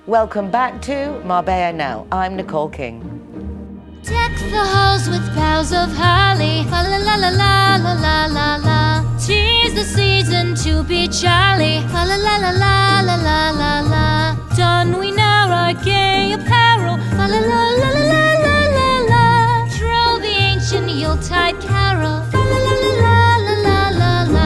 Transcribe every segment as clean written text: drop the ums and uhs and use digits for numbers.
Welcome back to Marbella Now. I'm Nicole King. Deck the halls with boughs of holly, la la la la la la la la. 'Tis the season to be jolly, la la la la la la la la la. Don we now our gay apparel, la la la la la la la la. Troll the ancient Yuletide carol, la la la la la la la la.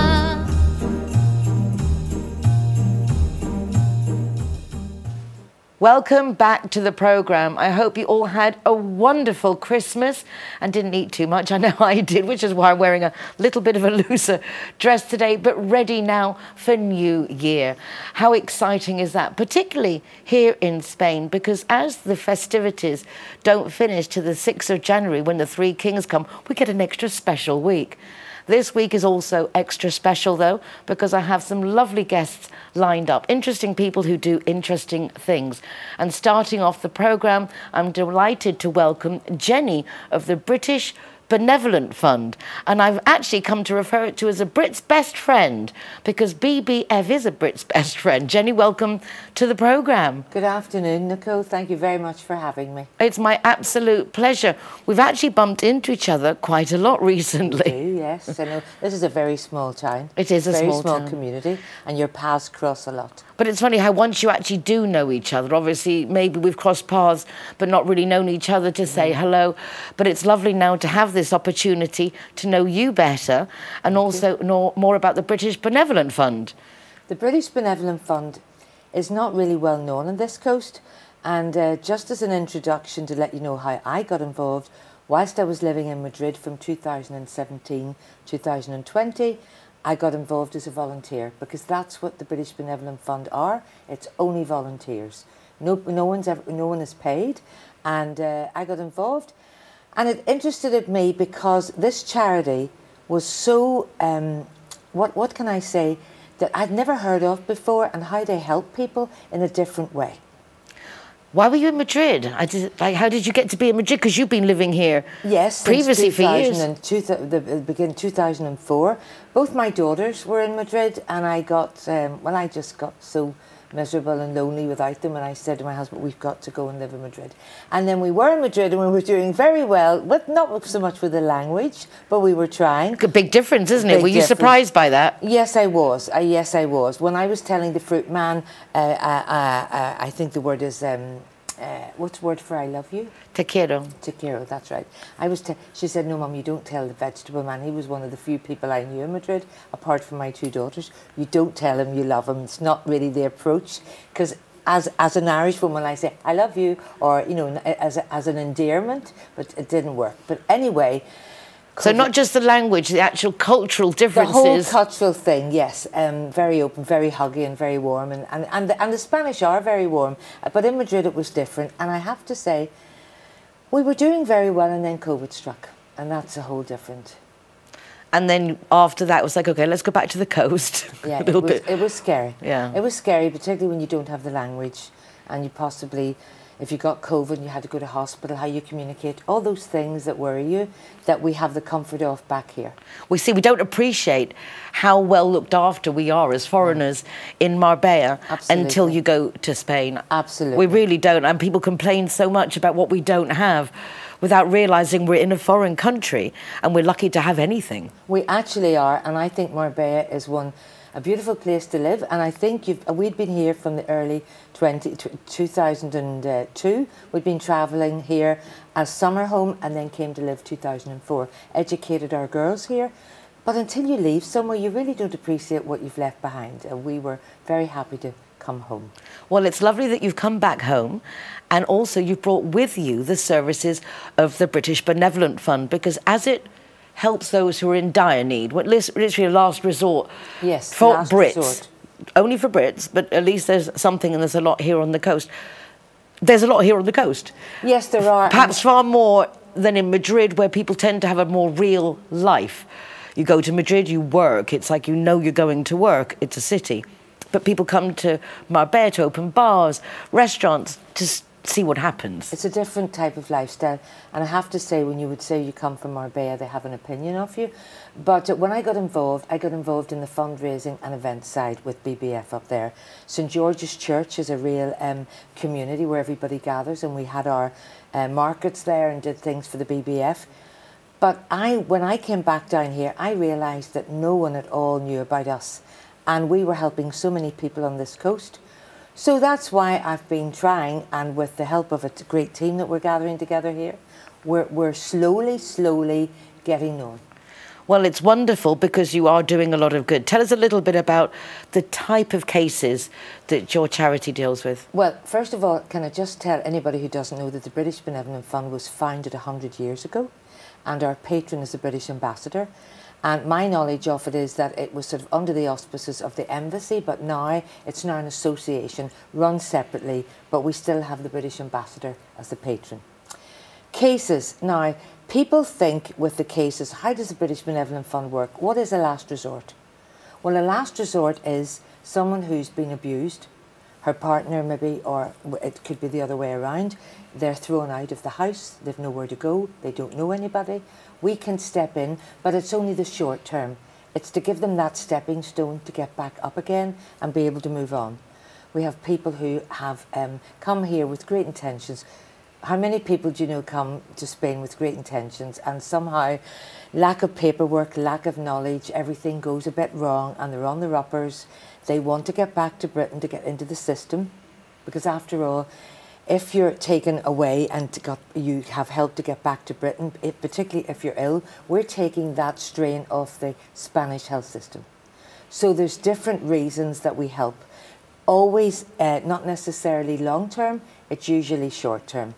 Welcome back to the programme. I hope you all had a wonderful Christmas and didn't eat too much. I know I did, which is why I'm wearing a little bit of a looser dress today, but ready now for New Year. How exciting is that, particularly here in Spain, because as the festivities don't finish to the 6th of January when the Three Kings come, we get an extra special week. This week is also extra special, though, because I have some lovely guests lined up, interesting people who do interesting things. And starting off the programme, I'm delighted to welcome Jenny of the British Benevolent Fund. And I've actually come to refer it to as a Brit's best friend, because BBF is a Brit's best friend. Jenny, welcome to the programme. Good afternoon, Nicole. Thank you very much for having me. It's my absolute pleasure. We've actually bumped into each other quite a lot recently. We do, yes. I know this is a very small town. It is a very small community, and your paths cross a lot. But it's funny how once you actually do know each other, obviously maybe we've crossed paths but not really known each other to say hello. But it's lovely now to have this opportunity to know you better and also know more about the British Benevolent Fund. The British Benevolent Fund is not really well known on this coast, and just as an introduction to let you know how I got involved, whilst I was living in Madrid from 2017-2020, I got involved as a volunteer, because that's what the British Benevolent Fund are. It's only volunteers. No one is paid, and I got involved. And it interested me because this charity was so, what can I say, that I'd never heard of before, and how they help people in a different way. Why were you in Madrid? How did you get to be in Madrid? Because you've been living here previously for years. Begin 2004. Both my daughters were in Madrid, and I got, I just got so miserable and lonely without them, and I said to my husband, we've got to go and live in Madrid. And then we were in Madrid, and we were doing very well, not so much with the language, but we were trying. A big difference, isn't it? Were you surprised by that? Yes, I was. Yes, I was. When I was telling the fruit man, I think the word is, what's the word for I love you? Te quiero. Te quiero, that's right. She said, no, Mum, you don't tell the vegetable man. He was one of the few people I knew in Madrid, apart from my two daughters. You don't tell him you love him. It's not really the approach. Because as an Irish woman, I say, I love you, or, you know, as an endearment, but it didn't work. But anyway... So not just the language, the actual cultural differences. The whole cultural thing, yes. Very open, very huggy and very warm. And the Spanish are very warm. But in Madrid it was different. And I have to say, we were doing very well, and then COVID struck. And that's a whole different... And then after that it was like, OK, let's go back to the coast. Yeah, It was scary. Yeah. It was scary, particularly when you don't have the language, and you possibly... If you got COVID and you had to go to hospital, how you communicate, all those things that worry you, that we have the comfort of back here. We don't appreciate how well looked after we are as foreigners in Marbella until you go to Spain. Absolutely. We really don't. And people complain so much about what we don't have without realising we're in a foreign country and we're lucky to have anything. We actually are, and I think Marbella is a beautiful place to live, and I think we'd been here from the early 2002. We'd been travelling here as summer home, and then came to live 2004. Educated our girls here, but until you leave somewhere, you really don't appreciate what you've left behind, and we were very happy to come home. Well, it's lovely that you've come back home, and also you've brought with you the services of the British Benevolent Fund, because as it helps those who are in dire need, literally a last resort for Brits. Only for Brits, but at least there's something, and there's a lot here on the coast. There's a lot here on the coast. Yes, there are. Perhaps far more than in Madrid, where people tend to have a more real life. You go to Madrid, you work. It's like you know you're going to work. It's a city. But people come to Marbella to open bars, restaurants, to see what happens. It's a different type of lifestyle. And I have to say, when you would say you come from Marbella, they have an opinion of you. But when I got involved in the fundraising and event side with BBF up there. St George's Church is a real community where everybody gathers, and we had our markets there and did things for the BBF. But when I came back down here, I realised that no one at all knew about us. And we were helping so many people on this coast. So that's why I've been trying, and with the help of a great team that we're gathering together here, we're slowly getting known. Well, it's wonderful because you are doing a lot of good. Tell us a little bit about the type of cases that your charity deals with. Well, first of all, can I just tell anybody who doesn't know that the British Benevolent Fund was founded 100 years ago, and our patron is the British Ambassador. And my knowledge of it is that it was sort of under the auspices of the embassy, but now it's now an association run separately, but we still have the British Ambassador as the patron. Cases. Now, people think with the cases, how does the British Benevolent Fund work? What is a last resort? Well, a last resort is someone who's been abused, her partner maybe, or it could be the other way around. They're thrown out of the house, they've nowhere to go, they don't know anybody. We can step in, but it's only the short term. It's to give them that stepping stone to get back up again and be able to move on. We have people who have come here with great intentions. How many people do you know come to Spain with great intentions, and somehow lack of paperwork, lack of knowledge, everything goes a bit wrong and they're on the uppers. They want to get back to Britain to get into the system, because after all, if you're taken away and you have help to get back to Britain, particularly if you're ill, we're taking that strain off the Spanish health system. So there's different reasons that we help. Always not necessarily long term, it's usually short term.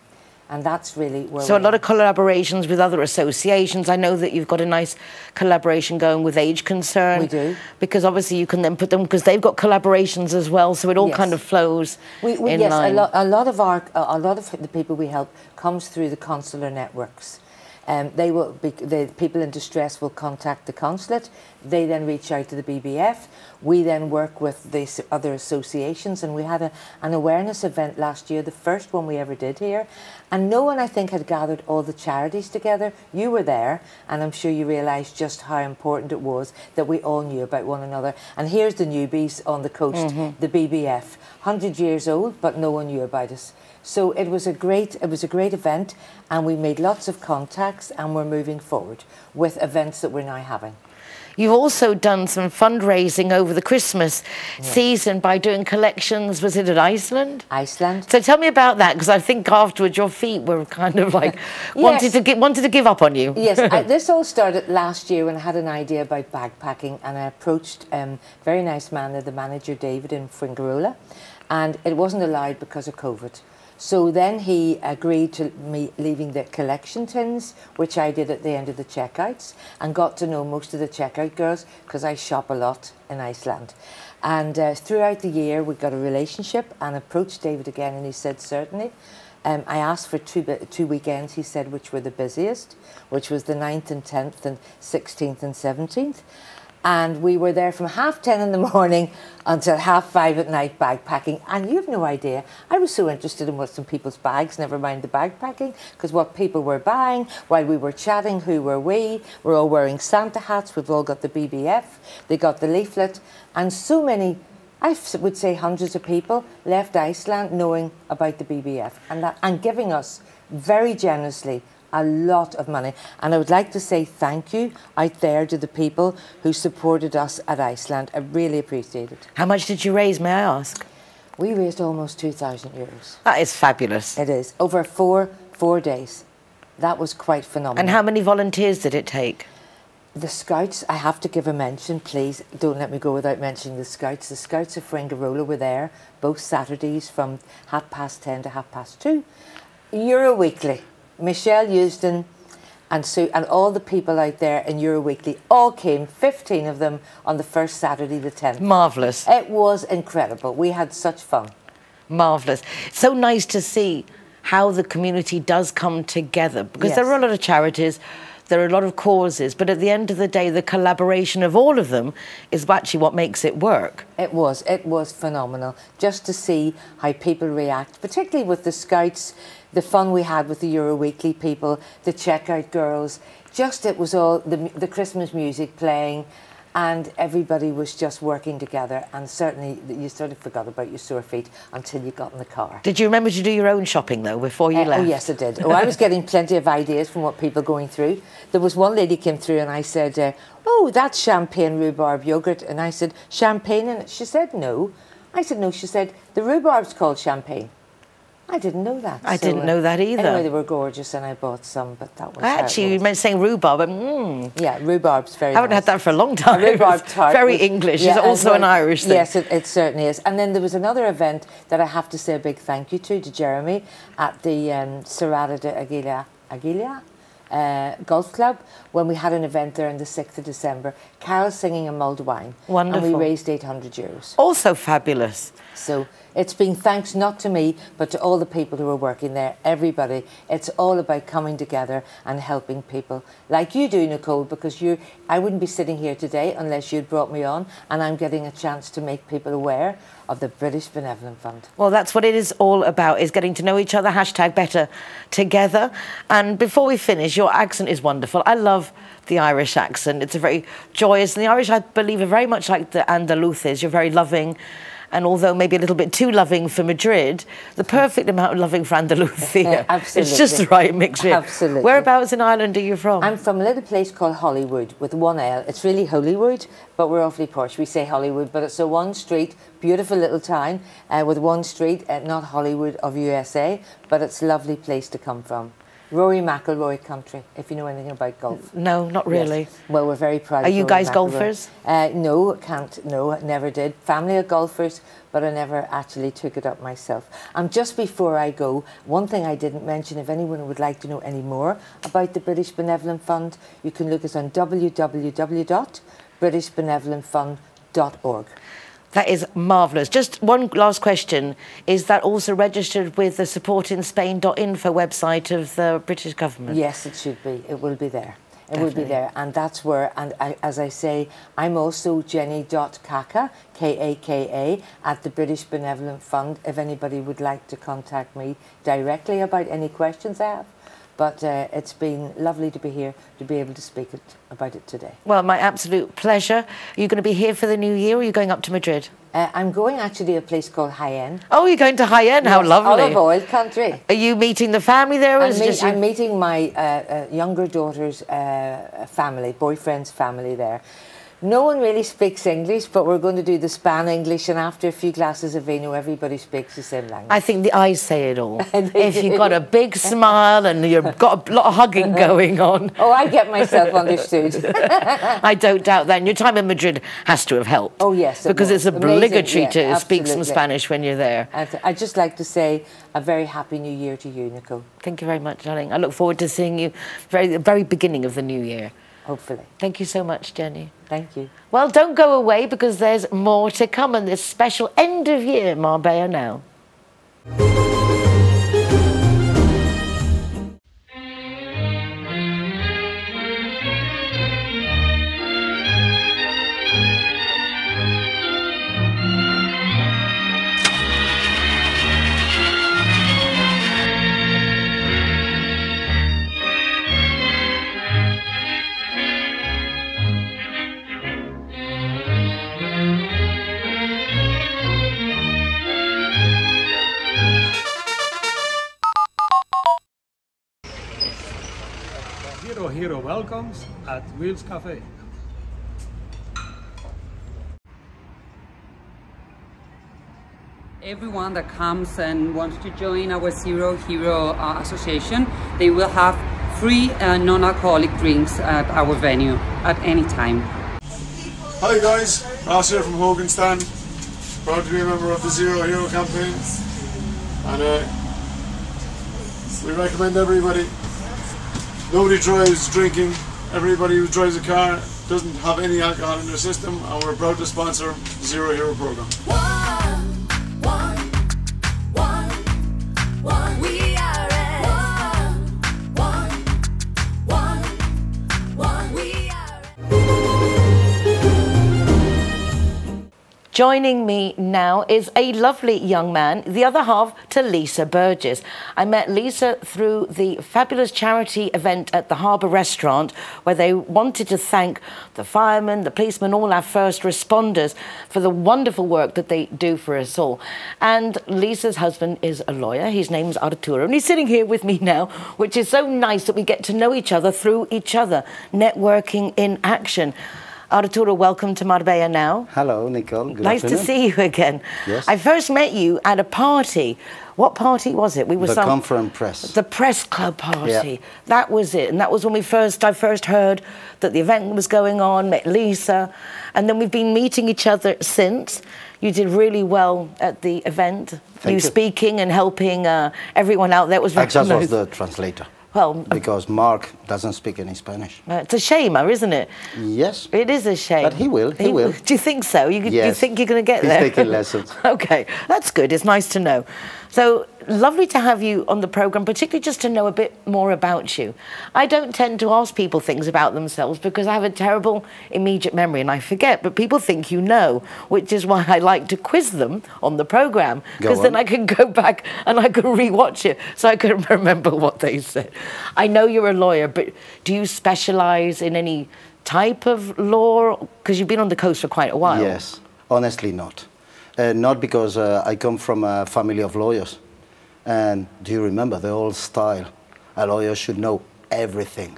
And that's really where So a lot of collaborations with other associations. I know that you've got a nice collaboration going with Age Concern. We do. Because obviously you can then put them, because they've got collaborations as well, so it all kind of flows in line. Yes, a lot of the people we help comes through the consular networks. The people in distress will contact the consulate. They then reach out to the BBF. We then work with the other associations, and we had an awareness event last year, the first one we ever did here. And no one, I think, had gathered all the charities together. You were there, and I'm sure you realised just how important it was that we all knew about one another. And here's the newbies on the coast, the BBF, 100 years old, but no one knew about us. So it was a great event, and we made lots of contacts, and we're moving forward with events that we're now having. You've also done some fundraising over the Christmas season by doing collections. Was it at Iceland? Iceland. So tell me about that, because I think afterwards your feet were kind of like wanted to give up on you. Yes, this all started last year when I had an idea about bagpacking, and I approached a very nice man, the manager David in Fuengirola, and it wasn't allowed because of COVID. So then he agreed to me leaving the collection tins, which I did at the end of the checkouts, and got to know most of the checkout girls because I shop a lot in Iceland. And throughout the year we got a relationship, and approached David again, and he said certainly. I asked for two weekends, he said, which were the busiest, which was the 9th and 10th and 16th and 17th. And we were there from 10:30 in the morning until 5:30 at night backpacking. And you've no idea, I was so interested in what's in people's bags, never mind the backpacking, because what people were buying while we were chatting, who were we? We're all wearing Santa hats, we've all got the BBF, they got the leaflet, and so many, I would say hundreds of people left Iceland knowing about the BBF and giving us very generously a lot of money. And I would like to say thank you out there to the people who supported us at Iceland. I really appreciate it. How much did you raise, may I ask? We raised almost €2,000. That is fabulous. It is. Over four days. That was quite phenomenal. And how many volunteers did it take? The Scouts, I have to give a mention, please. Don't let me go without mentioning the Scouts. The Scouts of Fuengirola were there both Saturdays from 10:30 to 2:30. Euro Weekly. Michelle Eusden and all the people out there in Euro Weekly all came, 15 of them, on the first Saturday, the 10th. Marvellous. It was incredible. We had such fun. Marvellous. It's so nice to see how the community does come together, because there are a lot of charities there are a lot of causes, but at the end of the day, the collaboration of all of them is actually what makes it work. It was phenomenal just to see how people react, particularly with the Scouts, the fun we had with the Euro Weekly people, the checkout girls. Just it was all the Christmas music playing, and everybody was just working together, and certainly you sort of forgot about your sore feet until you got in the car. Did you remember to do your own shopping though before you left? Oh yes, I did. Oh, I was getting plenty of ideas from what people going through. There was one lady came through and I said, oh, that's champagne rhubarb yogurt, and I said, champagne in it? She said no. I said no. She said the rhubarb's called champagne. I didn't know that. I didn't know that either. Anyway, they were gorgeous and I bought some, but that was actually, you meant saying rhubarb, but yeah, rhubarb's very I haven't had that for a long time. A rhubarb tart. Very English. Yeah, it's also an Irish thing. Yes, it certainly is. And then there was another event that I have to say a big thank you to Jeremy at the Serrada de Aguila Golf Club, when we had an event there on the 6th of December. Carol singing a mulled wine. Wonderful. And we raised €800. Also fabulous. So it's been thanks not to me, but to all the people who were working there, everybody. It's all about coming together and helping people like you do, Nicole, because I wouldn't be sitting here today unless you'd brought me on, and I'm getting a chance to make people aware of the British Benevolent Fund. Well, that's what it is all about, is getting to know each other, #better together. And before we finish, your accent is wonderful. I love the Irish accent. It's a very joyous, and the Irish, I believe, are very much like the Andaluces. You're very loving, and although maybe a little bit too loving for Madrid, the perfect amount of loving for Andalusia. Absolutely. It's just the right mixture. Absolutely. Whereabouts in Ireland are you from? I'm from a little place called Hollywood, with one L. It's really Holywood, but we're awfully posh. We say Hollywood, but it's a one street, beautiful little town with one street, not Hollywood of USA, but it's a lovely place to come from. Rory McIlroy country, if you know anything about golf. No, not really. Yes. Well, we're very proud Are of you Rory guys McIlroy. golfers? No, never did. Family of golfers, but I never actually took it up myself. And just before I go, one thing I didn't mention, if anyone would like to know any more about the British Benevolent Fund, you can look us on www.britishbenevolentfund.org. That is marvellous. Just one last question. Is that also registered with the supportinspain.info website of the British government? Yes, it should be. It will be there. It will be there. And that's where, and as I say, I'm also jenny.kaka, K-A-K-A, at the British Benevolent Fund, if anybody would like to contact me directly about any questions I have. But it's been lovely to be here, to be able to speak about it today. Well, my absolute pleasure. Are you going to be here for the new year, or are you going up to Madrid? I'm going actually to a place called Jaén. Oh, you're going to Jaén? How lovely. Olive oil country. Are you meeting the family there? Or I'm meeting my younger daughter's family, boyfriend's family there. No one really speaks English, but we're going to do the Span English, and after a few glasses of vino, everybody speaks the same language. I think the eyes say it all. If you've got a big smile and you've got a lot of hugging going on. Oh, I get myself understood. I don't doubt that. And your time in Madrid has to have helped. Oh, yes. Because it's obligatory to speak some absolutely. Spanish when you're there. I'd just like to say a very happy new year to you, Nicole. Thank you very much, darling. I look forward to seeing you the very beginning of the new year. Hopefully. Thank you so much, Jenny. Thank you. Well, don't go away, because there's more to come in this special end of year Marbella Now. Hero welcomes at Wheels Cafe. Everyone that comes and wants to join our Zero Hero Association, they will have free non-alcoholic drinks at our venue at any time. Hi guys, Ross here from Hoganstown. Proud to be a member of the Zero Hero campaign, and we recommend everybody. Nobody drives drinking. Everybody who drives a car doesn't have any alcohol in their system, and we're proud to sponsor the Zero Hero program. Joining me now is a lovely young man, the other half to Lisa Burgess. I met Lisa through the fabulous charity event at the Harbour Restaurant, where they wanted to thank the firemen, the policemen, all our first responders for the wonderful work that they do for us all. And Lisa's husband is a lawyer. His name's Arturo, and he's sitting here with me now, which is so nice that we get to know each other through each other. Networking in action. Arturo, welcome to Marbella Now. Hello, Nicole. Good nice afternoon. to see you again. Yes. I first met you at a party. What party was it? We were the Conference Press. The press club party. Yeah. That was it, and that was when I first heard that the event was going on. Met Lisa, and then we've been meeting each other since. You did really well at the event. Thank you. Speaking and helping everyone out there. It was very I just nice. was the translator. Well, because Mark doesn't speak any Spanish. It's a shame, isn't it? Yes. It is a shame. But he will. He will. Do you think so? You Yes. think you're going to get He's there? He's taking lessons. Okay, that's good. It's nice to know. So lovely to have you on the programme, particularly just to know a bit more about you. I don't tend to ask people things about themselves because I have a terrible immediate memory and I forget, but people think you know, which is why I like to quiz them on the programme, because then I can go back and I can re-watch it so I can remember what they said. I know you're a lawyer, but do you specialise in any type of law? Because you've been on the coast for quite a while. Yes, honestly not. Not because I come from a family of lawyers. And do you remember the old style? A lawyer should know everything.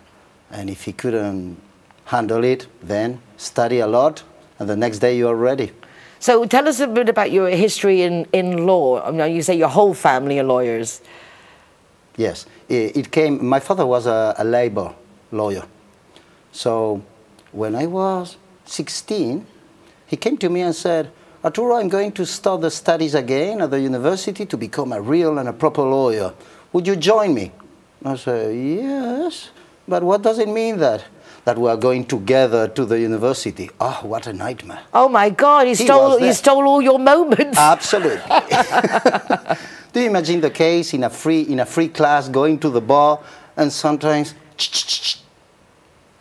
And if he couldn't handle it, then study a lot, and the next day you are ready. So tell us a bit about your history in law. I mean, you say your whole family are lawyers. Yes, it came, my father was a labor lawyer. So when I was 16, he came to me and said, Arturo, I'm going to start the studies again at the university to become a real and a proper lawyer. Would you join me? I said, yes, but what does it mean that we are going together to the university? Oh, what a nightmare. Oh my God, he stole all your moments. Absolutely. Do you imagine the case in a free class going to the bar and sometimes,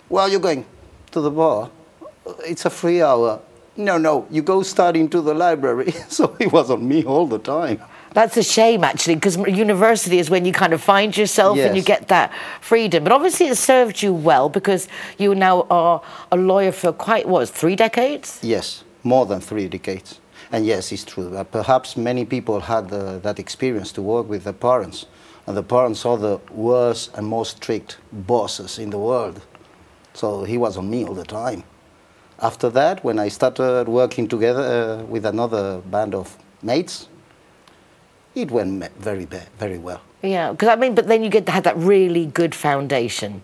where are you going? To the bar? It's a free hour. No, you go study into the library. So it was on me all the time. That's a shame, actually, because university is when you kind of find yourself and you get that freedom. But obviously it served you well because you now are a lawyer for quite, 3 decades? Yes, more than 3 decades. And yes, it's true. Perhaps many people had that experience to work with the parents. And the parents are the worst and most strict bosses in the world. So he was on me all the time. After that, when I started working together with another band of mates, it went very well. Yeah, because I mean, but then you get to have that really good foundation.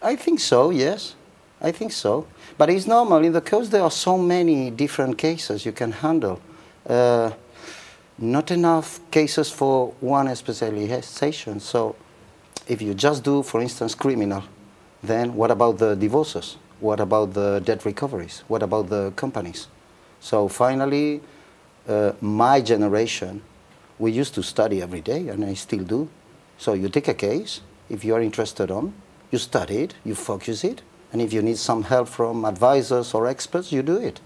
I think so, yes. I think so. But it's normal. In the coast, there are so many different cases you can handle. Not enough cases for one specialization. So if you just do, for instance, criminal, then what about the divorces? What about the debt recoveries? What about the companies? So finally, my generation, we used to study every day, and I still do. So you take a case, if you are interested on, you study it, you focus it, and if you need some help from advisors or experts, you do it.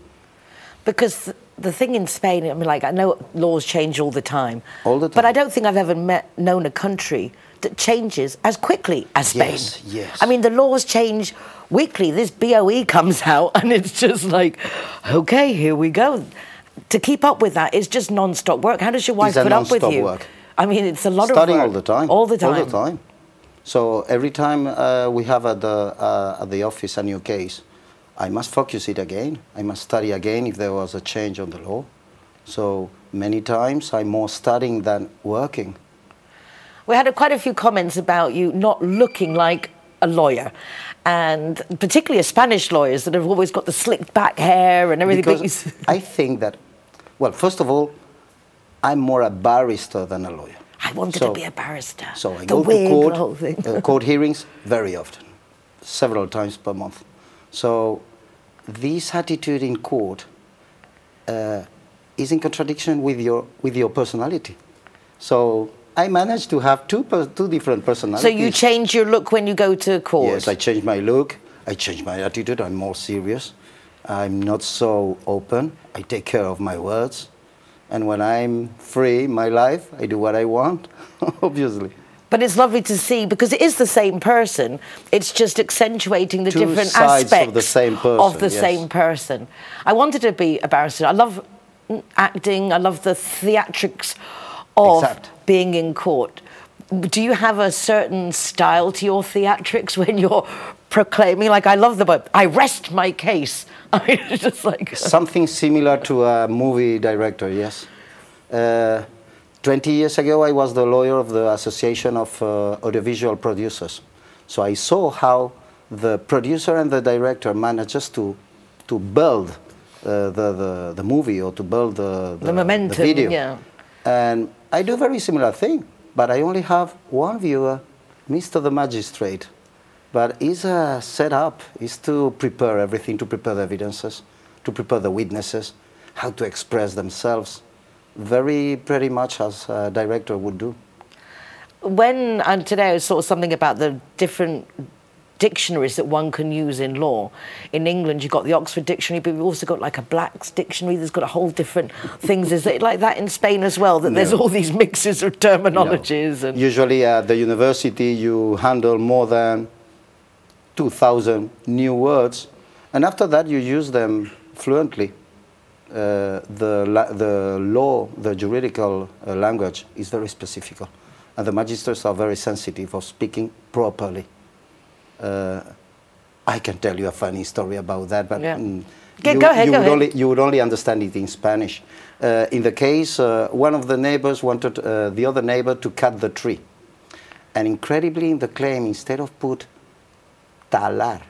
Because the thing in Spain, I mean, like, I know laws change all the time. All the time. But I don't think I've ever known a country that changes as quickly as Spain. Yes, yes. I mean, the laws change weekly. This BOE comes out and it's just like, okay, here we go. To keep up with that is just non-stop work. How does your wife put up with you? Work. I mean, it's a lot of work. Studying all the time. All the time. All the time. So every time we have at the office a new case, I must focus it again. I must study again if there was a change on the law. So many times I'm more studying than working. We had quite a few comments about you not looking like a lawyer, and particularly Spanish lawyers that have always got the slicked back hair and everything. Because I think that, well, first of all, I'm more a barrister than a lawyer. I wanted to be a barrister. So I go to court, court hearings very often, several times per month. So this attitude in court is in contradiction with your personality. So I managed to have two different personalities. So you change your look when you go to court? Yes, I change my look, I change my attitude, I'm more serious. I'm not so open. I take care of my words. And when I'm free in my life, I do what I want, obviously. But it's lovely to see, because it is the same person. It's just accentuating the Two different sides aspects of the same person. of the same person. I wanted to be a barrister. I love acting. I love the theatrics of being in court. Do you have a certain style to your theatrics when you're proclaiming? Like, I love the book, I rest my case. I mean, just like something similar to a movie director, yes. 20 years ago, I was the lawyer of the Association of Audiovisual Producers. So I saw how the producer and the director manages to build the movie, or to build the momentum, the video. Yeah. And I do very similar thing, but I only have one viewer, Mr. the Magistrate. But his setup is to prepare everything, to prepare the evidences, to prepare the witnesses, how to express themselves, pretty much as a director would do. When, and today I saw something about the different dictionaries that one can use in law. In England, you've got the Oxford Dictionary, but we've also got like a Black's Dictionary. There's got a whole different things. Is it like that in Spain as well, that there's all these mixes of terminologies? No. And usually at the university, you handle more than 2,000 new words, and after that you use them fluently. The law, the juridical language is very specific, and the magistrates are very sensitive of speaking properly. I can tell you a funny story about that, but go ahead. You would only understand it in Spanish. In the case, one of the neighbors wanted the other neighbor to cut the tree, and incredibly in the claim, instead of put talar,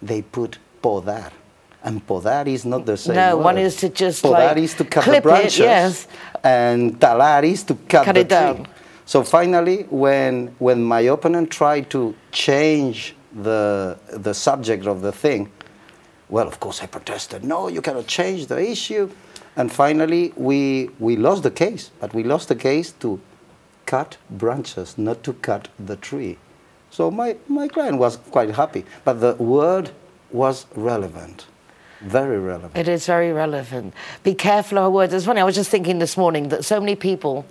they put podar. And podar is not the same word. one is to just podar is to cut the clip branches, it, yes. And talar is to cut the it down. tree. So finally, when my opponent tried to change the subject of the thing, well, of course I protested. No, you cannot change the issue. And finally, we lost the case. But we lost the case to cut branches, not to cut the tree. So my client was quite happy. But the word was relevant. Very relevant. It is very relevant. Be careful of our words. It's funny, I was just thinking this morning that so many people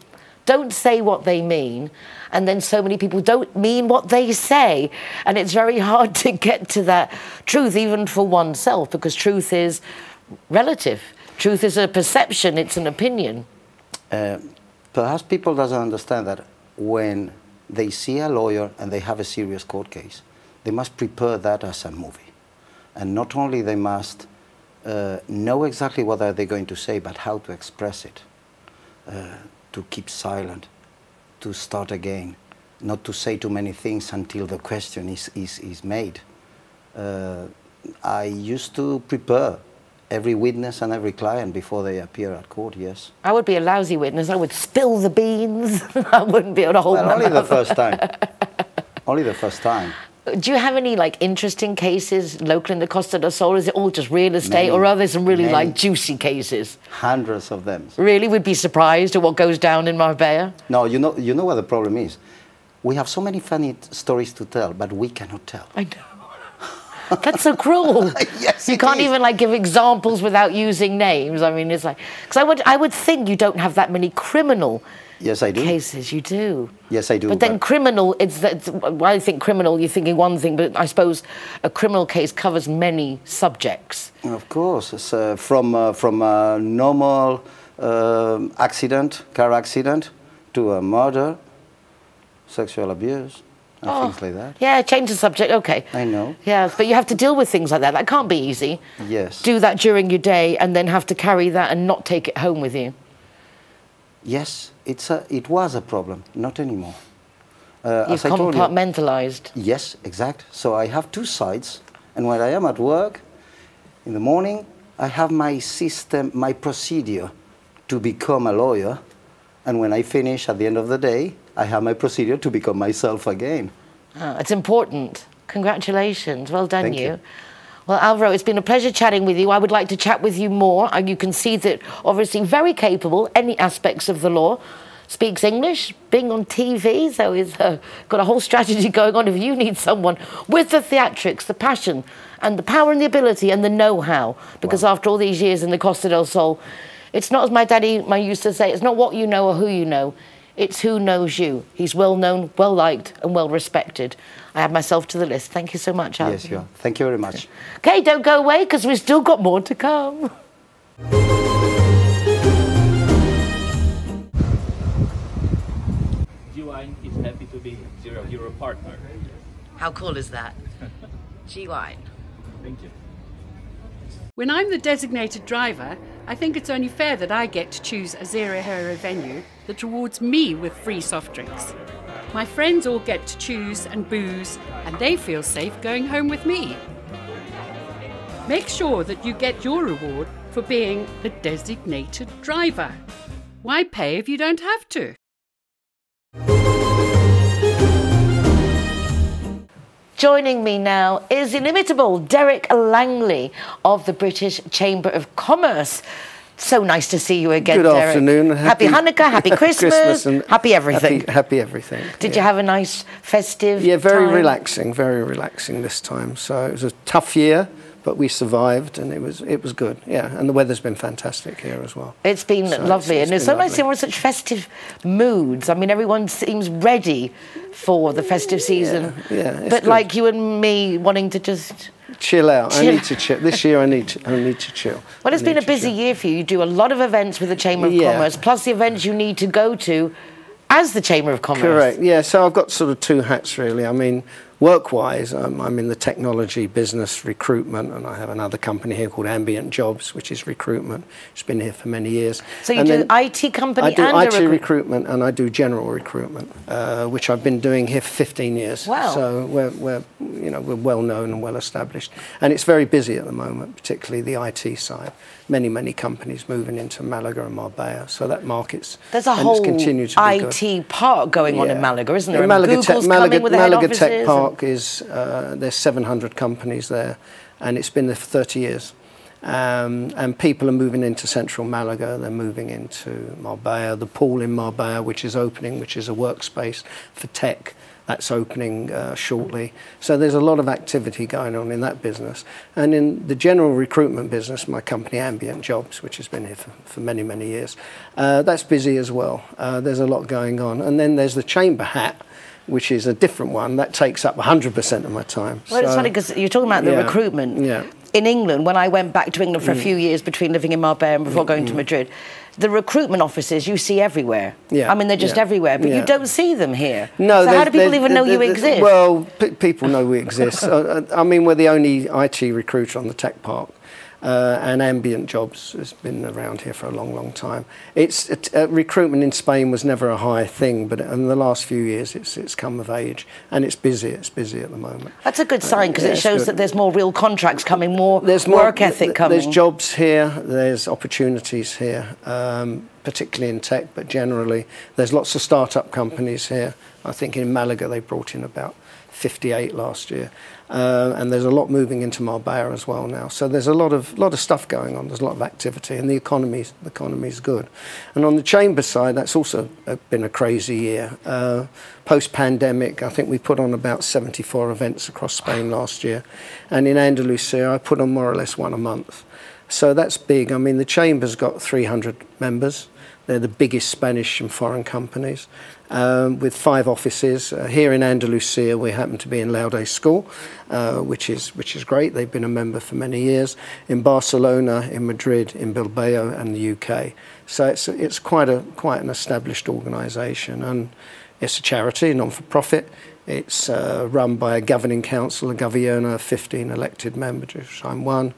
don't say what they mean, and then so many people don't mean what they say. And it's very hard to get to that truth, even for oneself, because truth is relative. Truth is a perception, it's an opinion. Perhaps people doesn't understand that when they see a lawyer and they have a serious court case, they must prepare that as a movie. And not only they must know exactly what are they going to say, but how to express it. To keep silent, to start again, not to say too many things until the question is made. I used to prepare every witness and every client before they appear at court, yes. I would be a lousy witness. I would spill the beans. I wouldn't be able to hold my only mouth. the first time. Only the first time. Do you have any like interesting cases local in the Costa del Sol? Is it all just real estate, Many, or are there some really many. like juicy cases? Hundreds of them. Really, we'd be surprised at what goes down in Marbella. No, you know what the problem is. We have so many funny stories to tell, but we cannot tell. I know. That's so cruel. Yes, you can't even like give examples without using names. I mean, it's like, because I would think you don't have that many criminal yes, I do. cases. You do. Yes, I do. But then criminal, when I think criminal, you're thinking one thing, but I suppose a criminal case covers many subjects. Of course, it's from a normal accident, car accident, to a murder, sexual abuse, and things like that. Yeah, change the subject, okay. I know. Yeah, but you have to deal with things like that. That can't be easy. Yes. Do that during your day and then have to carry that and not take it home with you. Yes, it was a problem, not anymore. You've compartmentalized. Yes, exact. So I have two sides, and when I am at work, in the morning, I have my system, my procedure to become a lawyer, and when I finish at the end of the day, I have my procedure to become myself again. It's important. Congratulations. Well done, Thank you. Well, Alvaro, it's been a pleasure chatting with you. I would like to chat with you more. You can see that, obviously, very capable, any aspects of the law. speaks English, being on TV, so he's got a whole strategy going on. If you need someone with the theatrics, the passion, and the power and the ability and the know-how, because after all these years in the Costa del Sol, it's not, as my daddy used to say, it's not what you know or who you know, it's who knows you. He's well known, well liked, and well respected. I add myself to the list. Thank you so much, Al. Yes, you are. Thank you very much. Okay, don't go away, because we've still got more to come. G-Wine is happy to be Zero Hero partner. How cool is that? G-Wine. Thank you. When I'm the designated driver, I think it's only fair that I get to choose a Zero Hero venue that rewards me with free soft drinks. My friends all get to choose and booze, and they feel safe going home with me. Make sure that you get your reward for being the designated driver. Why pay if you don't have to? Joining me now is inimitable Derek Langley of the British Chamber of Commerce. So nice to see you again, Good Derek. afternoon. Happy Hanukkah, happy Christmas, and happy everything. Happy everything. Did you have a nice festive very time? very relaxing this time. So it was a tough year, but we survived, and it was good. Yeah, and the weather's been fantastic here as well. It's been lovely, and it's so nice to see lovely. everyone in such festive moods. I mean, everyone seems ready for the festive season. Yeah, it's but good. like you and me, wanting to just Chill out. I Chill. need to chill. This year I need to chill. Well, it's I been need a to busy chill. year for you. You do a lot of events with the Chamber of Yeah. Commerce, plus the events you need to go to as the Chamber of Commerce. Correct. Yeah. So I've got sort of two hats really. I mean, work-wise, I'm in the technology business recruitment, and I have another company here called Ambient Jobs, which is recruitment. It's been here for many years. So you And do then IT company I do and IT a recruitment, and I do general recruitment, which I've been doing here for 15 years. Wow. So we're well known and well established, and it's very busy at the moment, particularly the IT side. Many companies moving into Malaga and Marbella, so that market's There's a and it's whole continued to be IT good. park going on in Yeah. Malaga, isn't there? In And Malaga, Google's coming with their head Malaga offices Tech and- Park is there's 700 companies there, and it's been there for 30 years. And people are moving into central Malaga, they're moving into Marbella, the pool in Marbella, which is opening, which is a workspace for tech, that's opening shortly. So there's a lot of activity going on in that business. And in the general recruitment business, my company Ambient Jobs, which has been here for many years, that's busy as well. There's a lot going on. And then there's the chamber hat, which is a different one. That takes up 100% of my time. Well, it's funny because you're talking about the yeah, recruitment. Yeah. In England, when I went back to England for a few years between living in Marbella and before going to Madrid, the recruitment offices you see everywhere. Yeah, I mean, they're just yeah, everywhere, but yeah. you don't see them here. No, so how do people even know you exist? Well, people know we exist. I mean, we're the only IT recruiter on the tech park, and Ambient Jobs has been around here for a long time. It's recruitment in Spain was never a high thing, but in the last few years, it's come of age, and it's busy. It's busy at the moment. That's a good sign because yeah, it it's shows good. that there's more real contracts coming, more There's work ethic coming. There's jobs here, there's opportunities here, particularly in tech, but generally there's lots of startup companies here. I think in Malaga they brought in about 58 last year, and there's a lot moving into Marbella as well now. So there's a lot of stuff going on. There's a lot of activity, and the economy's good. And on the chamber side, that's also been a crazy year. Post-pandemic, I think we put on about 74 events across Spain last year, and in Andalusia, I put on more or less one a month. So that's big. I mean, the chamber's got 300 members. They're the biggest Spanish and foreign companies, with 5 offices. Here in Andalusia, we happen to be in Laude School, which is great. They've been a member for many years. In Barcelona, in Madrid, in Bilbao, and the UK. So it's quite an established organisation, and it's a charity, non-for-profit. It's run by a governing council, a Gobierno of 15 elected members, which I'm one.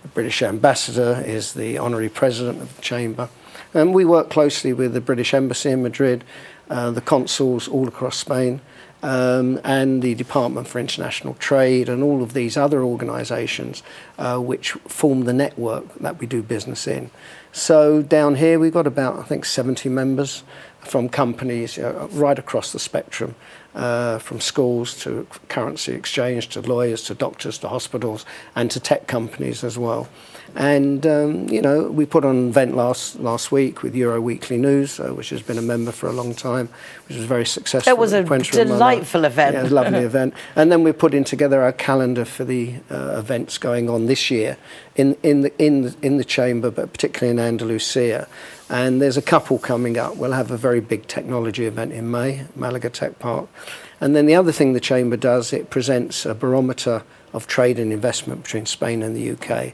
The British ambassador is the honorary president of the chamber. And we work closely with the British Embassy in Madrid, the consuls all across Spain, and the Department for International Trade, and all of these other organisations which form the network that we do business in. So down here we've got about, I think, 70 members. from companies right across the spectrum, from schools to currency exchange to lawyers to doctors to hospitals and to tech companies as well. And you know, we put on an event last week with Euro Weekly News, which has been a member for a long time, which was very successful. It was a delightful event. Yeah, it was a lovely event. And then we're putting together our calendar for the events going on this year in the chamber, but particularly in Andalusia. And there's a couple coming up. We'll have a very big technology event in May, Malaga Tech Park. And then the other thing the chamber does, it presents a barometer of trade and investment between Spain and the UK.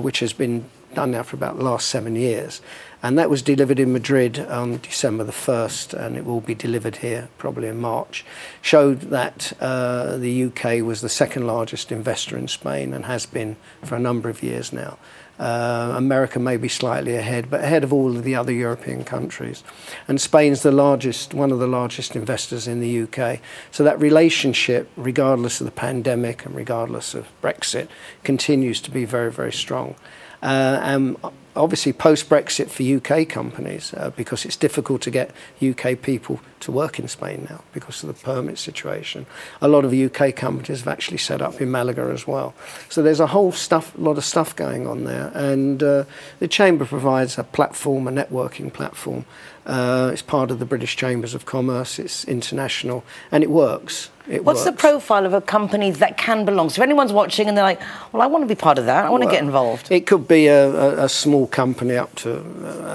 Which has been done now for about the last 7 years. And that was delivered in Madrid on December the 1st, and it will be delivered here probably in March. Showed that the UK was the second largest investor in Spain and has been for a number of years now. America may be slightly ahead, but ahead of all of the other European countries. And Spain's the largest, one of the largest investors in the UK. So that relationship, regardless of the pandemic and regardless of Brexit, continues to be very, very strong. And obviously post-Brexit for UK companies, because it's difficult to get UK people to work in Spain now because of the permit situation. A lot of UK companies have actually set up in Malaga as well. So there's a whole lot of stuff going on there. And the Chamber provides a platform, a networking platform. It's part of the British Chambers of Commerce, it's international, and it works. What's the profile of a company that can belong? So if anyone's watching and they're like, well, I want to be part of that, I want to get involved. It could be a small company up to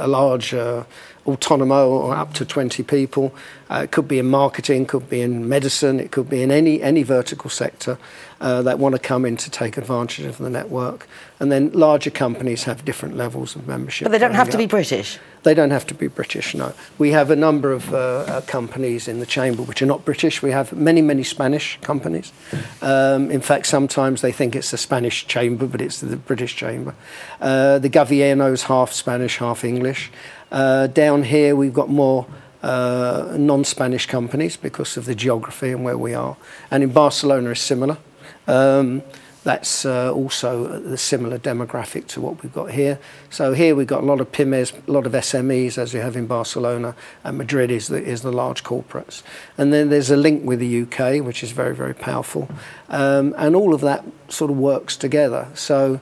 a large autonomo or up to 20 people. It could be in marketing, could be in medicine, it could be in any vertical sector that want to come in to take advantage of the network. And then larger companies have different levels of membership. But they don't have to be British? They don't have to be British, no. We have a number of companies in the Chamber which are not British. We have many Spanish companies. In fact, sometimes they think it's the Spanish Chamber, but it's the British Chamber. The Gobierno's half Spanish, half English. Down here, we've got more non-Spanish companies because of the geography and where we are. And in Barcelona is similar. That's also a similar demographic to what we've got here. So here we've got a lot of pymes, a lot of SMEs, as you have in Barcelona, and Madrid is the large corporates. And then there's a link with the UK, which is very powerful. And all of that sort of works together. So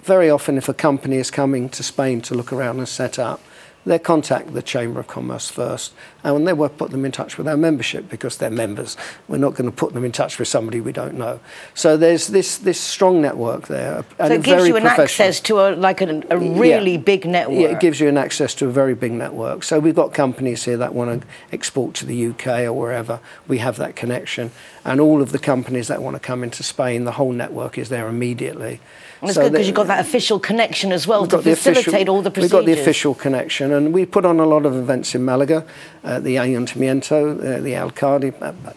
very often if a company is coming to Spain to look around and set up, they contact the Chamber of Commerce first, and they will put them in touch with our membership because they're members. We're not going to put them in touch with somebody we don't know. So there's this strong network there. So it gives you an access to a really big network. Yeah, it gives you an access to a very big network. So we've got companies here that want to export to the UK or wherever. We have that connection. And all of the companies that want to come into Spain, the whole network is there immediately. And it's good because you've got that official connection as well to facilitate all the procedures. We've got the official connection, and we put on a lot of events in Malaga. The Ayuntamiento, the Alcalde,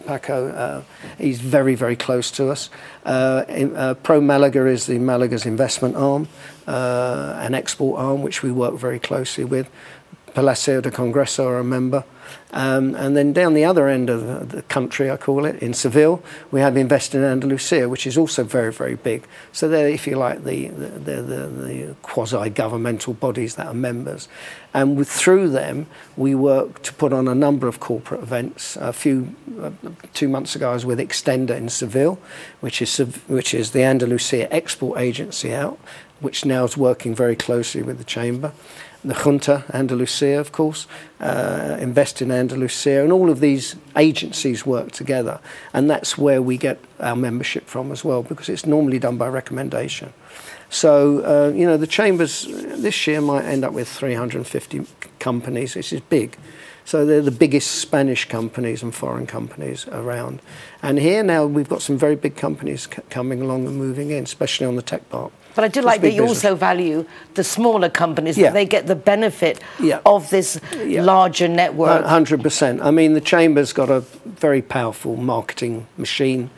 Paco, he's very close to us. Pro Malaga is the Malaga's investment arm, an export arm, which we work very closely with. Palacio de Congreso are a member. And then down the other end of the country, I call it, in Seville, we have Invest in Andalusia, which is also very big. So they're, if you like, the quasi-governmental bodies that are members. And through them, we work to put on a number of corporate events. 2 months ago, I was with Extender in Seville, which is the Andalusia export agency out, which now is working very closely with the Chamber. The Junta, Andalusia, of course, Invest in Andalusia, and all of these agencies work together. And that's where we get our membership from as well, because it's normally done by recommendation. So, you know, the Chambers this year might end up with 350 companies, which is big. So they're the biggest Spanish companies and foreign companies around. And here now we've got some very big companies coming along and moving in, especially on the tech park. But I do like that you also value the smaller companies, that they get the benefit of this larger network. 100%. I mean, the Chamber's got a very powerful marketing machine,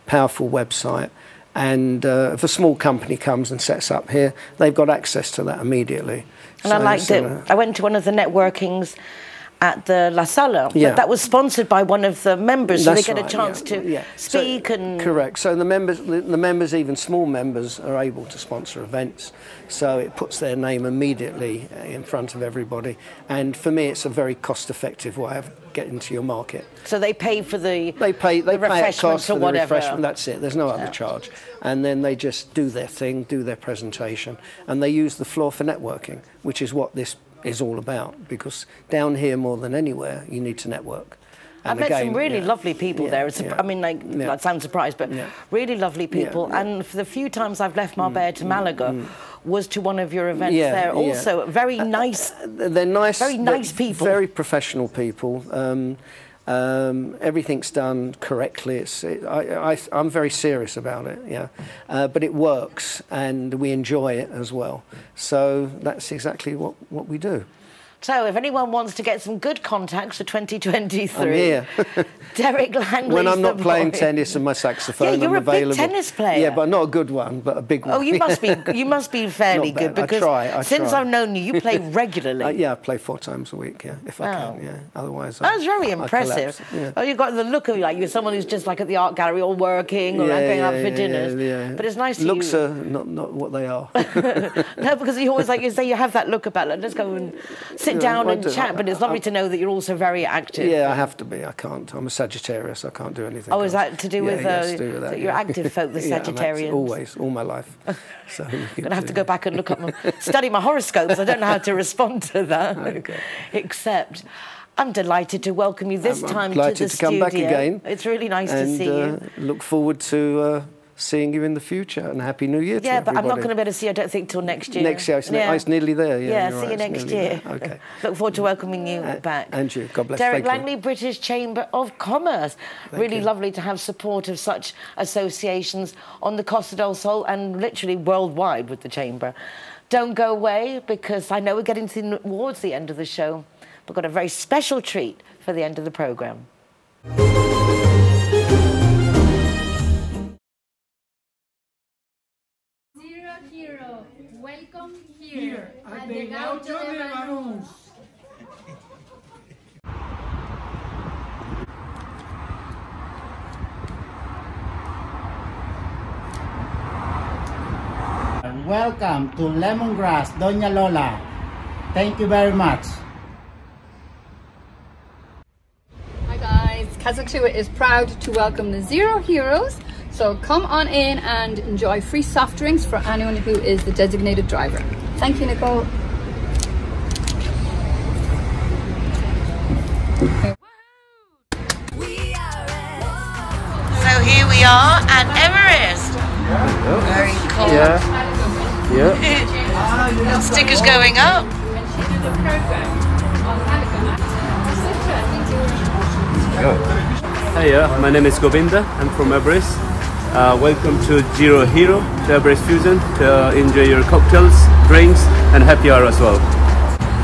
powerful website. And if a small company comes and sets up here, they've got access to that immediately. And I liked it. I went to one of the networkings, at the La Sala. Yeah. But that was sponsored by one of the members, so That's they get right, a chance to speak. Correct. So the members, even small members, are able to sponsor events. So it puts their name immediately in front of everybody. And for me, it's a very cost-effective way of getting to your market. So they pay for the refreshments cost or whatever. Refreshment, that's it. There's no other charge. And then they just do their thing, do their presentation, and they use the floor for networking, which is what this is all about. Because down here, more than anywhere, you need to network. I met some really lovely people there. I mean, I sound surprised, but really lovely people. And for the few times I've left Marbella to Malaga, was to one of your events there. Also, very nice. They're nice. Very nice people. Very professional people. Everything's done correctly. I'm very serious about it, but it works and we enjoy it as well. So that's exactly what we do. So if anyone wants to get some good contacts for 2023, I'm here. Derek Langley. When I'm not playing tennis and my saxophone, you're I'm available. a big tennis player. Yeah, but not a good one, but a big one. Oh, you must be fairly good, because since I've known you, you play regularly. Yeah, I play 4 times a week. Yeah, if I can. Yeah, otherwise. That's very impressive. Oh, you've got the look of like you're someone who's just like at the art gallery or working or going out for dinners. Yeah. But it's nice to looks are not what they are. No, because you always like you say you have that look about it. Let's go and sit down and chat. But it's lovely to know that you're also very active. Yeah, I have to be. I can't. I'm a Sagittarius. I can't do anything. Oh, is that to do with to do with that, you're active folk, the Sagittarians? Always, all my life. So I'm going to have to go back and look up study my horoscopes. I don't know how to respond to that. Okay. Except I'm delighted to welcome you this time to the delighted to come back again. It's really nice to see you. Look forward to seeing you in the future, and Happy New Year to everybody. Yeah, but I'm not going to be able to see you, I don't think, till next year. Next year, it's nearly there. Yeah, see you next year. Okay. Look forward to welcoming you back. And you, God bless. Derek Langley, British Chamber of Commerce. Really lovely to have support of such associations on the Costa del Sol and literally worldwide with the Chamber. Don't go away, because I know we're getting towards the end of the show. We've got a very special treat for the end of the programme. Hero, welcome here at the Gaucho de Banús. Welcome to Lemongrass, Doña Lola. Thank you very much. Hi guys, Kazatua is proud to welcome the Zero Heroes. So come on in and enjoy free soft drinks for anyone who is the designated driver. Thank you, Nicole. So here we are at Everest. Very cool. Yeah. Stickers going up. Hi, my name is Govinda. I'm from Everest. Welcome to Zero Hero, to Everest Fusion, to enjoy your cocktails, drinks, and happy hour as well.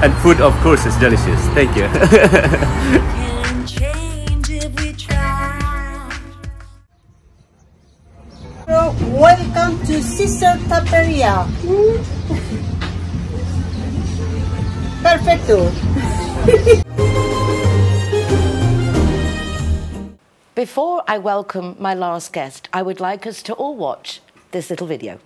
And food, of course, is delicious. Thank you. Welcome to Sister Taperia. Perfecto. Before I welcome my last guest, I would like us to all watch this little video.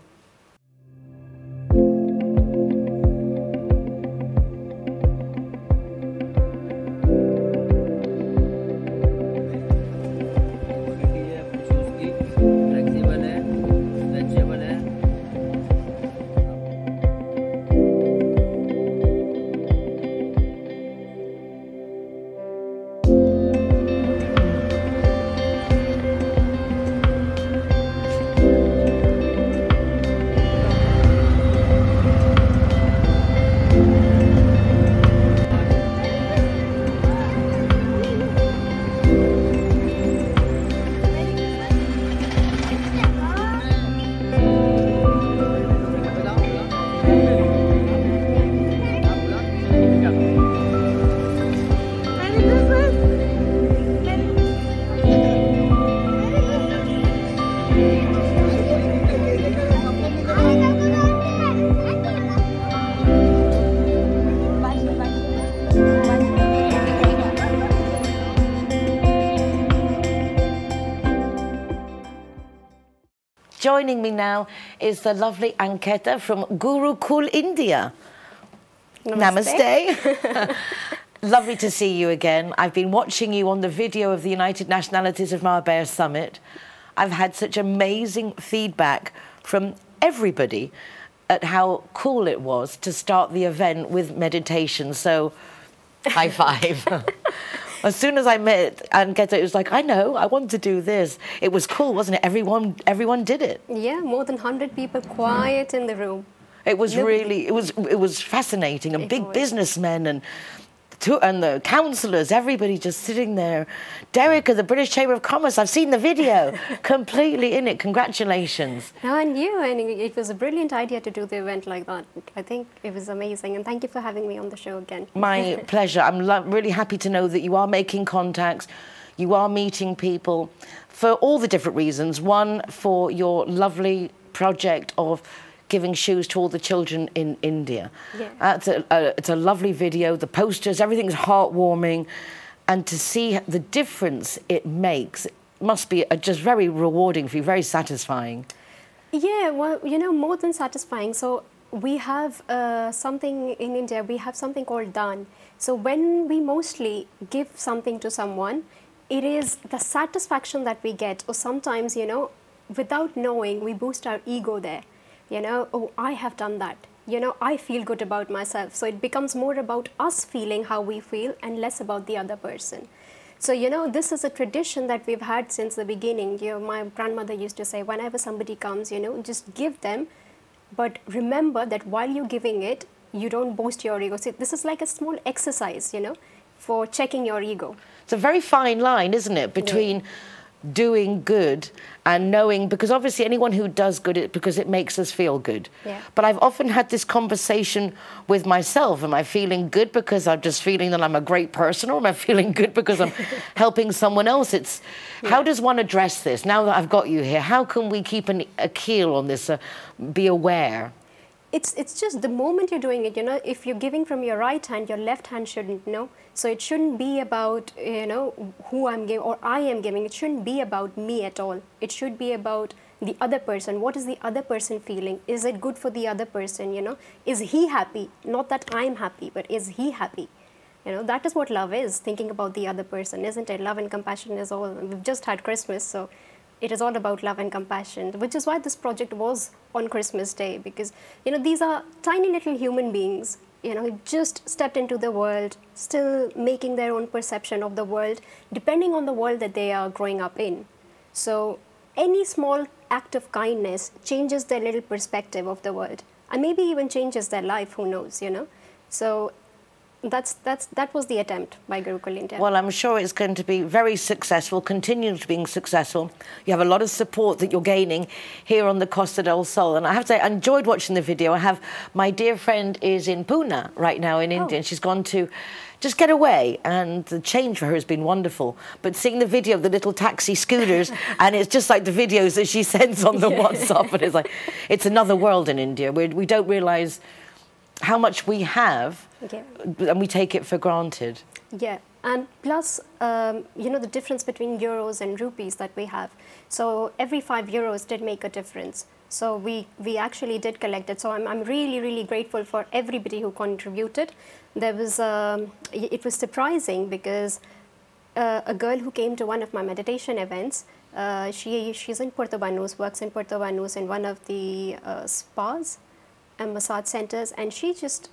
Joining me now is the lovely Ankita from Gurukul, India. Namaste. Lovely to see you again. I've been watching you on the video of the United Nationalities of Marbella Summit. I've had such amazing feedback from everybody at how cool it was to start the event with meditation. So, high five. As soon as I met Ankita, it was like, I know, I want to do this. It was cool, wasn't it? Everyone did it. Yeah, more than 100 people quiet in the room. It was really, it was fascinating. And big businessmen and the councillors, everybody just sitting there. Derek of the British Chamber of Commerce, I've seen the video, completely in it. Congratulations. No, and it was a brilliant idea to do the event like that. I think it was amazing, and thank you for having me on the show again. My pleasure. I'm really happy to know that you are making contacts, you are meeting people for all the different reasons. One, for your lovely project of giving shoes to all the children in India. Yeah. It's a lovely video, the posters, everything's heartwarming, and to see the difference it makes must be just very rewarding for you, very satisfying. Yeah, well, you know, more than satisfying. So we have something in India, we have something called dan. So when we mostly give something to someone, it is the satisfaction that we get, or sometimes, you know, without knowing, we boost our ego there. You know, oh, I have done that. You know, I feel good about myself. So it becomes more about us feeling how we feel and less about the other person. So, you know, this is a tradition that we've had since the beginning. You know, my grandmother used to say, whenever somebody comes, you know, just give them. But remember that while you're giving it, you don't boost your ego. So this is like a small exercise, you know, for checking your ego. It's a very fine line, isn't it, between doing good and knowing, because obviously anyone who does good, because it makes us feel good. Yeah. But I've often had this conversation with myself. Am I feeling good because I'm just feeling that I'm a great person, or am I feeling good because I'm helping someone else? It's how does one address this? Now that I've got you here, how can we keep a keel on this, be aware? It's just the moment you're doing it, you know, if you're giving from your right hand, your left hand shouldn't know. So it shouldn't be about, you know, who I'm giving or I am giving. It shouldn't be about me at all. It should be about the other person. What is the other person feeling? Is it good for the other person, you know? Is he happy? Not that I'm happy, but is he happy? You know, that is what love is, thinking about the other person, isn't it? Love and compassion is all. We've just had Christmas, so it is all about love and compassion, which is why this project was on Christmas Day, because, you know, these are tiny little human beings, you know, who just stepped into the world, still making their own perception of the world, depending on the world that they are growing up in. So any small act of kindness changes their little perspective of the world, and maybe even changes their life, who knows, you know. So that was the attempt by Gurukul India. Well, I'm sure it's going to be very successful, continue to being successful. You have a lot of support that you're gaining here on the Costa del Sol. And I have to say, I enjoyed watching the video. I have, my dear friend is in Pune right now in India, and she's gone to just get away, and the change for her has been wonderful. But seeing the video of the little taxi scooters, and it's just like the videos that she sends on the WhatsApp, and it's like, it's another world in India. We don't realise how much we have, and we take it for granted. Yeah, and plus, you know, the difference between euros and rupees that we have. So every 5 euros did make a difference. So we actually did collect it. So I'm really, really grateful for everybody who contributed. There was, it was surprising because a girl who came to one of my meditation events, she's in Puerto Banús, works in Puerto Banús in one of the spas and massage centers, and she just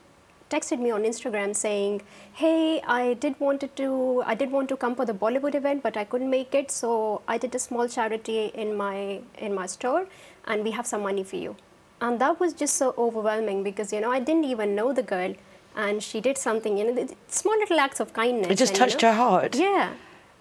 texted me on Instagram saying, hey, I did want to come for the Bollywood event, but I couldn't make it, so I did a small charity in my store, and we have some money for you. And that was just so overwhelming, because, you know, I didn't even know the girl, and she did something, you know, small little acts of kindness. It just touched her heart. Yeah,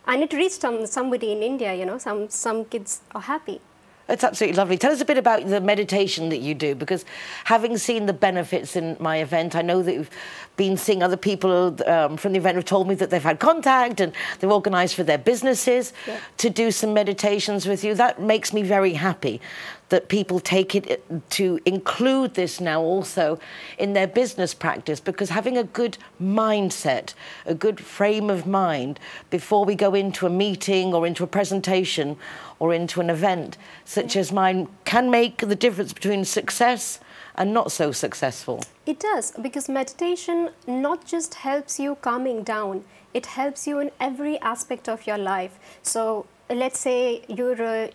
and it reached somebody in India, you know, some kids are happy. It's absolutely lovely. Tell us a bit about the meditation that you do, because having seen the benefits in my event, I know that you've been seeing other people from the event have told me that they've had contact and they've organised for their businesses to do some meditations with you. That makes me very happy. that people take it to include this now also in their business practice, because having a good mindset, a good frame of mind before we go into a meeting or into a presentation or into an event such as mine can make the difference between success and not so successful. It does, because meditation not just helps you calming down, it helps you in every aspect of your life. So let's say you're a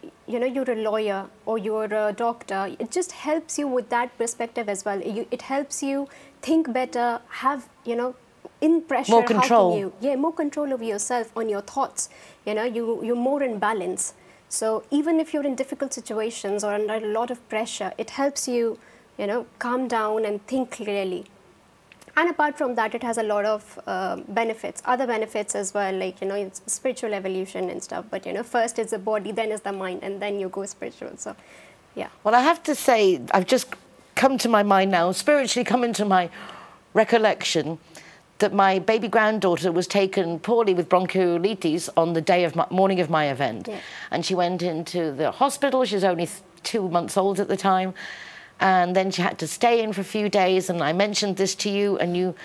lawyer or you're a doctor, it just helps you with that perspective as well. It helps you think better, have, in pressure, more control. More control over yourself, on your thoughts. You're more in balance. So even if you're in difficult situations or under a lot of pressure, it helps you, calm down and think clearly. And apart from that, it has a lot of benefits, other benefits as well, like, it's spiritual evolution and stuff. But, first is the body, then is the mind, and then you go spiritual. So, yeah. Well, I have to say, I've just come to my mind now, spiritually come into my recollection that my baby granddaughter was taken poorly with bronchiolitis on the day of morning of my event. Yeah. And she went into the hospital. She was only 2 months old at the time. And then she had to stay in for a few days, and I mentioned this to you, and you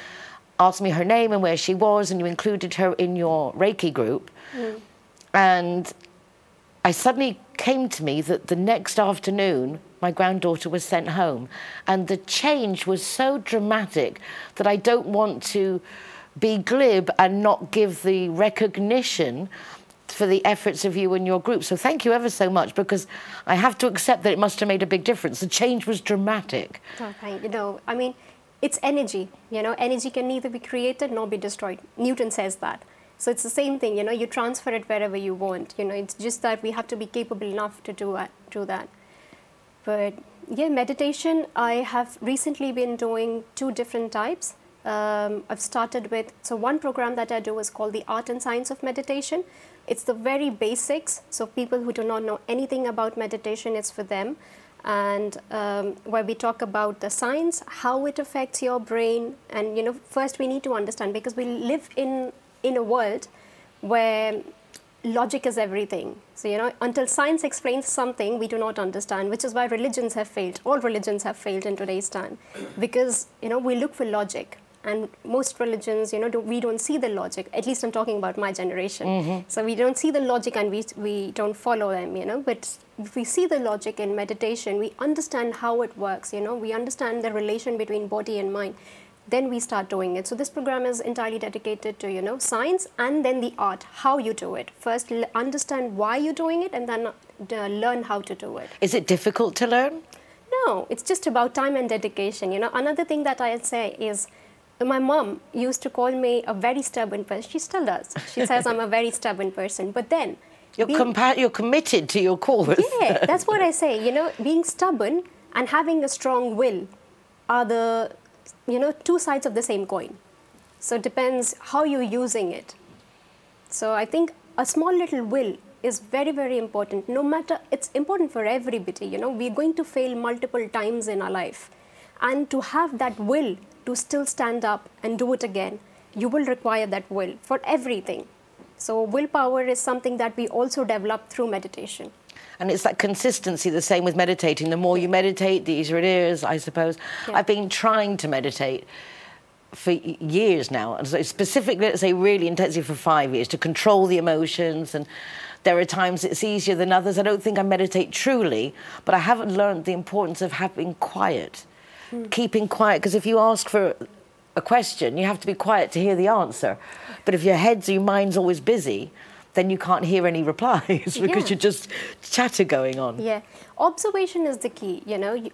asked me her name and where she was, and you included her in your Reiki group. Mm. And I suddenly came to me that the next afternoon, my granddaughter was sent home. And the change was so dramatic that I don't want to be glib and not give the recognition for the efforts of you and your group. So thank you ever so much, because I have to accept that it must have made a big difference. The change was dramatic. Okay, I mean, it's energy. Energy can neither be created nor be destroyed. Newton says that. So it's the same thing, you transfer it wherever you want. It's just that we have to be capable enough to do that. But yeah, meditation, I have recently been doing 2 different types. I've started with, so one program that I do is called the Art and Science of Meditation. It's the very basics, so people who do not know anything about meditation, it's for them. And where we talk about the science, how it affects your brain. And, first we need to understand, because we live in a world where logic is everything. So, until science explains something, we do not understand, which is why religions have failed. All religions have failed in today's time, because, we look for logic. And most religions, we don't see the logic. At least I'm talking about my generation. Mm-hmm. So we don't see the logic and we don't follow them, But if we see the logic in meditation, we understand how it works, We understand the relation between body and mind. Then we start doing it. So this program is entirely dedicated to, science and then the art, how you do it. First, understand why you're doing it, and then learn how to do it. Is it difficult to learn? No, it's just about time and dedication. Another thing that I'd say is, my mom used to call me a very stubborn person. She still does. She says I'm a very stubborn person. But then... You're committed to your cause. Yeah, that's what I say. Being stubborn and having a strong will are the, 2 sides of the same coin. So it depends how you're using it. So I think a small little will is very, very important. No matter, it's important for everybody. We're going to fail multiple times in our life. And to have that will to still stand up and do it again, you will require that will for everything. So willpower is something that we also develop through meditation. And it's that consistency, the same with meditating. The more you meditate, the easier it is, I suppose. Yeah. I've been trying to meditate for years now, and so specifically, let's say, really intensely for 5 years, to control the emotions. And there are times it's easier than others. I don't think I meditate truly, but I haven't learned the importance of having quiet. Keeping quiet, because if you ask for a question, you have to be quiet to hear the answer. But if your head's or your mind's always busy, then you can't hear any replies because you're just chatter going on. Yeah, observation is the key.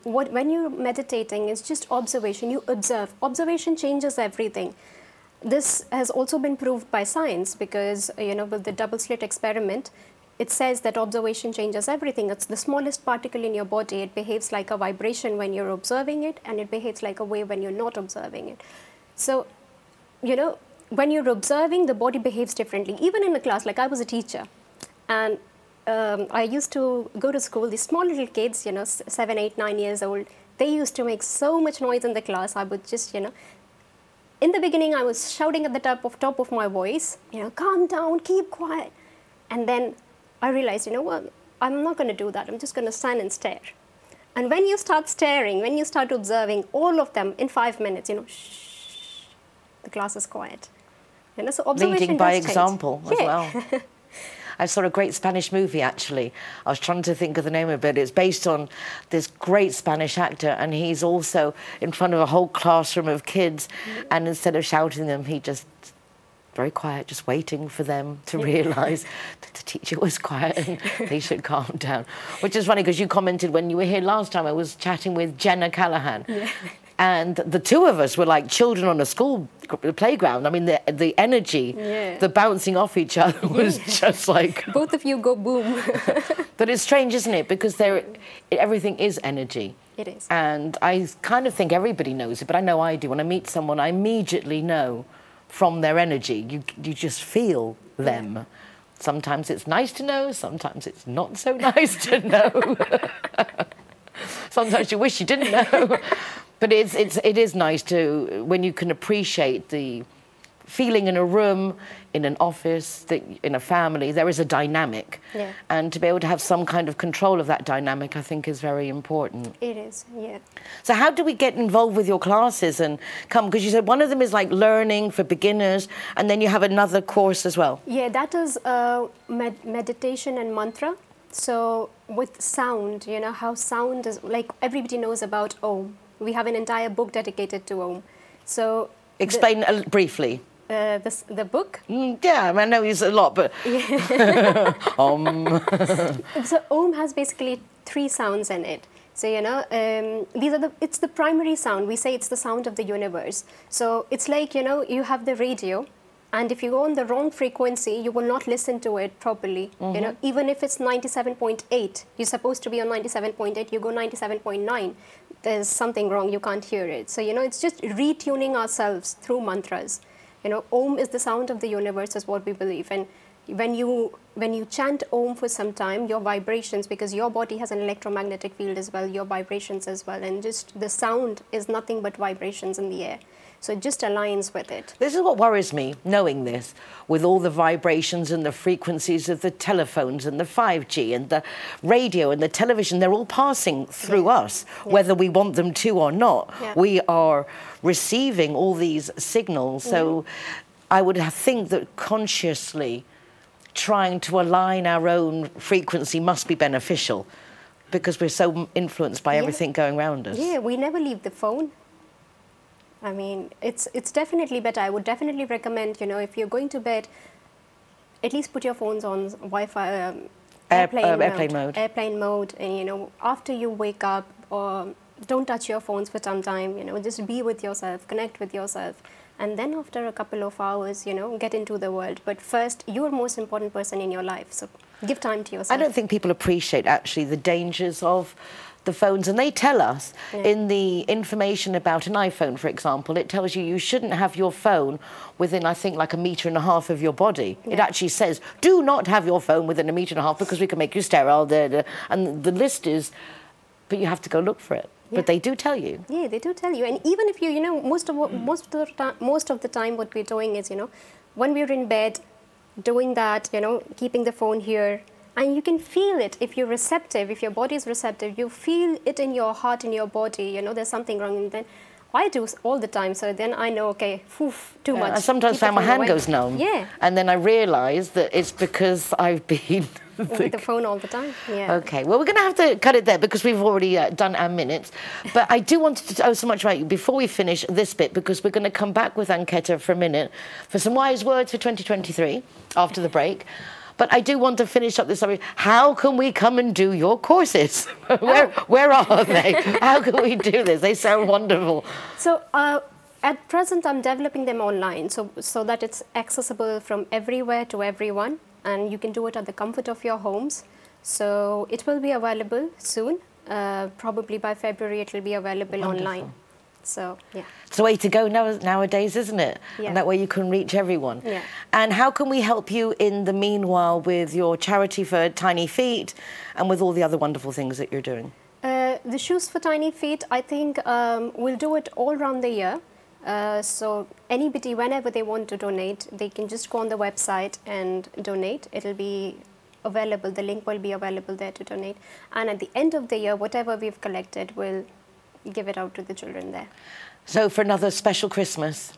When you're meditating, it's just observation. You observe. Observation changes everything. This has also been proved by science, because with the double slit experiment, it says that observation changes everything. It's the smallest particle in your body. It behaves like a vibration when you're observing it, and it behaves like a wave when you're not observing it. So, when you're observing, the body behaves differently. Even in a class, like I was a teacher, and I used to go to school, these small little kids, 7, 8, 9 years old, they used to make so much noise in the class. I would just, in the beginning, I was shouting at the top of my voice, calm down, keep quiet. And then I realized, what, I'm not going to do that. I'm just going to stand and stare. And when you start staring, when you start observing all of them in 5 minutes, you know, shh, the class is quiet. You know, so observation Leading by does change. example as well. I saw a great Spanish movie, actually. I was trying to think of the name of it. It's based on this great Spanish actor, and he's also in front of a whole classroom of kids, and instead of shouting them, he just very quiet, just waiting for them to realise that the teacher was quiet and they should calm down. Which is funny, because you commented when you were here last time, I was chatting with Jenna Callahan. Yeah. And the two of us were like children on a school playground. I mean, the energy, the bouncing off each other was just like... Both of you go boom. But it's strange, isn't it? Because everything is energy. It is. And I kind of think everybody knows it, but I know I do. When I meet someone, I immediately know from their energy. You just feel them. Yeah. Sometimes it's nice to know, sometimes it's not so nice to know. Sometimes you wish you didn't know. But it is nice to, when you can appreciate the feeling in a room, in an office, in a family, there is a dynamic. Yeah. And to be able to have some kind of control of that dynamic, I think, is very important. It is, yeah. So how do we get involved with your classes and come? Because you said one of them is like learning for beginners, and then you have another course as well. Yeah, that is meditation and mantra. So with sound, you know, how sound is, like everybody knows about Om. We have an entire book dedicated to Om. So explain briefly. The book? Yeah, I mean, I know it's a lot, but Om. So Om has basically 3 sounds in it. So you know, it's the primary sound. We say it's the sound of the universe. So it's like, you know, you have the radio, and if you go on the wrong frequency, you will not listen to it properly. You know, even if it's 97.8, you're supposed to be on 97.8, you go 97.9. There's something wrong, you can't hear it. So, you know, it's just retuning ourselves through mantras. You know, Om is the sound of the universe, is what we believe. And when you chant Om for some time, your vibrations, because your body has an electromagnetic field as well, your vibrations as well, and just the sound is nothing but vibrations in the air. So it just aligns with it. This is what worries me, knowing this, with all the vibrations and the frequencies of the telephones and the 5G and the radio and the television. They're all passing through us, whether we want them to or not. Yeah. We are receiving all these signals. So I would think that consciously trying to align our own frequency must be beneficial, because we're so influenced by everything going around us. Yeah, we never leave the phone. I mean, it's definitely better. I would definitely recommend, you know, if you're going to bed, at least put your phones on Wi-Fi, airplane mode, and, you know, after you wake up, don't touch your phones for some time, you know, just be with yourself, connect with yourself. And then after a couple of hours, you know, get into the world. But first, you're the most important person in your life, so give time to yourself. I don't think people appreciate, actually, the dangers of the phones, and they tell us in the information about an iPhone, for example, it tells you shouldn't have your phone within, I think, like 1.5 meters of your body. It actually says, do not have your phone within 1.5 meters because we can make you sterile. And the list is, but you have to go look for it. But they do tell you. Yeah, they do tell you. And even if you know, most of the time what we're doing is, you know, when we're in bed, doing that, you know, keeping the phone here, and you can feel it if you're receptive, if your body is receptive, you feel it in your heart, in your body, you know, there's something wrong. And then I do all the time, so then I know, okay, too much. I sometimes find my hand goes numb. Yeah. And then I realise that it's because I've been... with the phone all the time, yeah. Okay, well, we're going to have to cut it there because we've already done our minutes. But I do want to know so much about you before we finish this bit, because we're going to come back with Anketa for a minute for some wise words for 2023 after the break. But I do want to finish up this summary. How can we come and do your courses? Where are they? How can we do this? They sound wonderful. So at present, I'm developing them online so that it's accessible from everywhere to everyone. And you can do it at the comfort of your homes. So it will be available soon. Probably by February, it will be available online. So, yeah. It's the way to go nowadays, isn't it? Yeah. And that way you can reach everyone. Yeah. And how can we help you in the meanwhile with your charity for Tiny Feet and with all the other wonderful things that you're doing? The shoes for Tiny Feet, I think we'll do it all around the year. So anybody, whenever they want to donate, they can just go on the website and donate. It'll be available. The link will be available there to donate. And at the end of the year, whatever we've collected, we'll give it out to the children there. So for another special Christmas?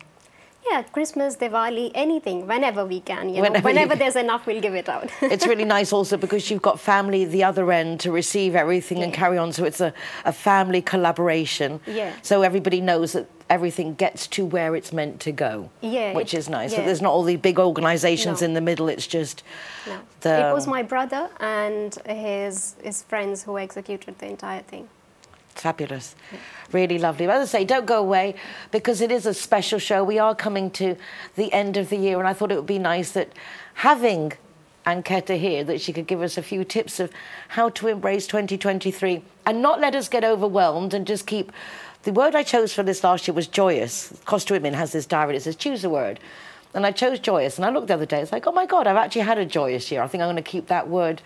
Yeah, Christmas, Diwali, anything, whenever we can. Whenever there's enough, we'll give it out. It's really nice also because you've got family at the other end to receive everything and carry on. So it's a family collaboration. Yeah. So everybody knows that everything gets to where it's meant to go. Yeah. Which is nice. Yeah. So there's not all these big organisations in the middle. It's just... No. It was my brother and his friends who executed the entire thing. Fabulous. Really lovely. But as I say, don't go away because it is a special show. We are coming to the end of the year and I thought it would be nice that having Anketa here, that she could give us a few tips of how to embrace 2023 and not let us get overwhelmed and just keep... The word I chose for this last year was joyous. Costa Women has this diary that says, choose a word. And I chose joyous. And I looked the other day, it's like, oh my God, I've actually had a joyous year. I think I'm going to keep that word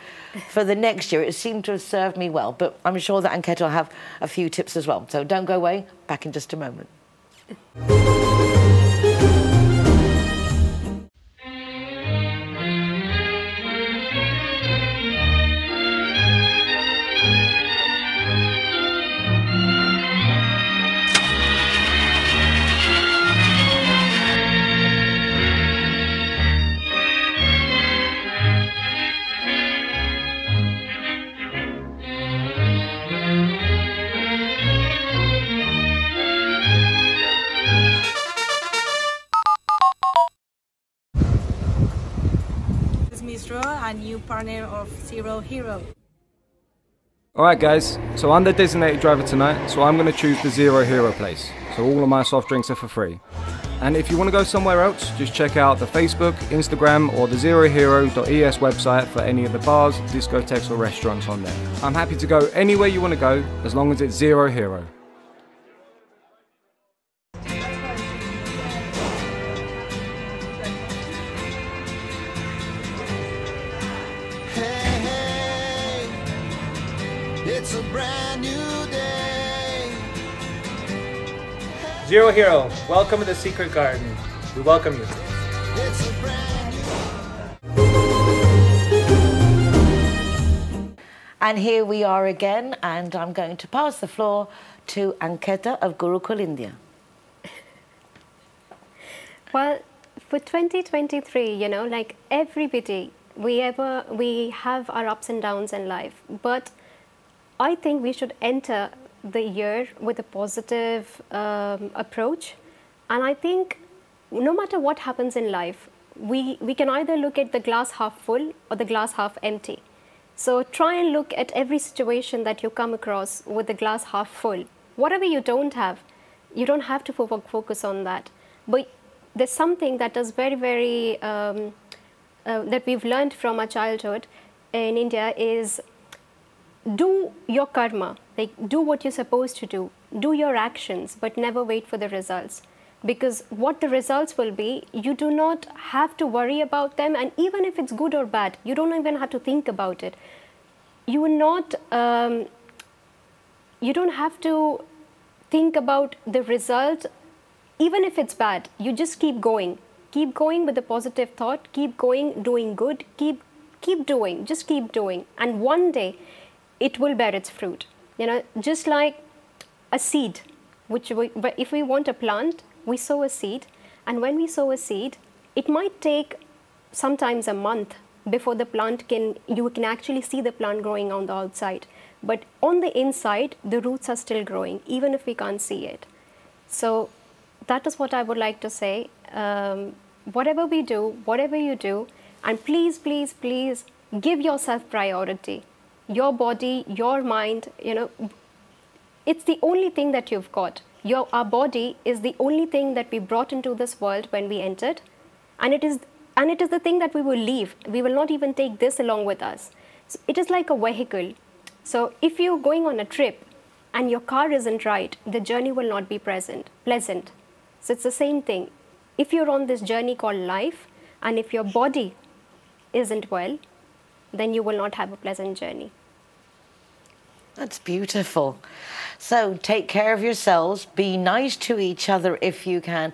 for the next year. It seemed to have served me well. But I'm sure that Anketa will have a few tips as well. So don't go away. Back in just a moment. A new partner of Zero Hero. Alright guys, so I'm the designated driver tonight, so I'm going to choose the Zero Hero place. So all of my soft drinks are for free. And if you want to go somewhere else, just check out the Facebook, Instagram or the zerohero.es website for any of the bars, discotheques or restaurants on there. I'm happy to go anywhere you want to go, as long as it's Zero Hero. It's a brand new day. Zero Hero, welcome to the Secret Garden. We welcome you. It's a brand new... And here we are again, and I'm going to pass the floor to Anketa of Gurukul, India. Well, for 2023, like everybody, we have our ups and downs in life, but I think we should enter the year with a positive approach. And I think no matter what happens in life, we can either look at the glass half full or the glass half empty. So try and look at every situation that you come across with the glass half full. Whatever you don't have to focus on that. But there's something that is very, very, that we've learned from our childhood in India is do your karma, like do what you're supposed to do your actions, but never wait for the results. Because what the results will be, you do not have to worry about them, and even if it's good or bad, you don't even have to think about it. You will not, you don't have to think about the result, even if it's bad. You just keep going with a positive thought, keep going, doing good, keep doing, just keep doing, and one day it will bear its fruit. Just like a seed, but if we want a plant, we sow a seed, and when we sow a seed, it might take sometimes a month before the plant you can actually see the plant growing on the outside. But on the inside, the roots are still growing, even if we can't see it. So that is what I would like to say. Whatever we do, whatever you do, and please, please, please give yourself priority. Your body, your mind, it's the only thing that you've got. Our body is the only thing that we brought into this world when we entered, and it is the thing that we will leave. We will not even take this along with us. So it is like a vehicle. So if you're going on a trip and your car isn't right, the journey will not be pleasant. So it's the same thing. If you're on this journey called life, and if your body isn't well, then you will not have a pleasant journey. That's beautiful. So take care of yourselves, be nice to each other if you can,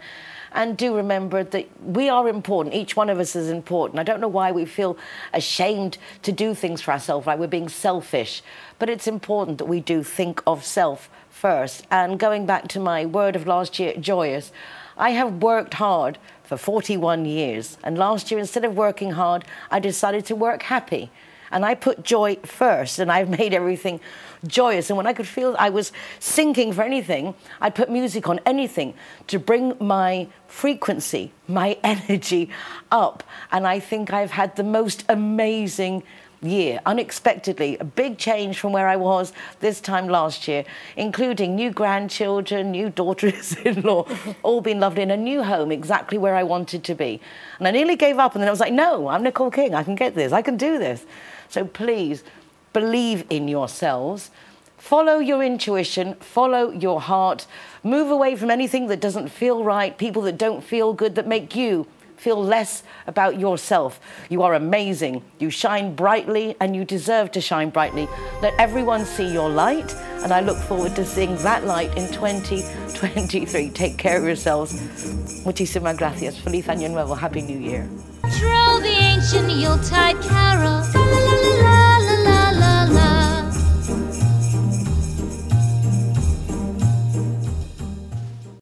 And do remember that we are important. Each one of us is important. I don't know why we feel ashamed to do things for ourselves, like we're being selfish. But it's important that we do think of self first. And going back to my word of last year, joyous, I have worked hard for 41 years. And last year, instead of working hard, I decided to work happy. And I put joy first, and I've made everything joyous. And when I could feel I was sinking for anything, I'd put music on anything to bring my frequency, my energy up. And I think I've had the most amazing year, unexpectedly, a big change from where I was this time last year, including new grandchildren, new daughters-in-law, all been lovely, in a new home, exactly where I wanted to be. And I nearly gave up, and then I was like, no, I'm Nicole King, I can get this, I can do this. So please, believe in yourselves, follow your intuition, follow your heart, move away from anything that doesn't feel right, people that don't feel good, that make you feel less about yourself. You are amazing. You shine brightly, and you deserve to shine brightly. Let everyone see your light, and I look forward to seeing that light in 2023. Take care of yourselves. Muchísimas gracias. Feliz Año Nuevo. Happy New Year. Troll the ancient Yuletide carol.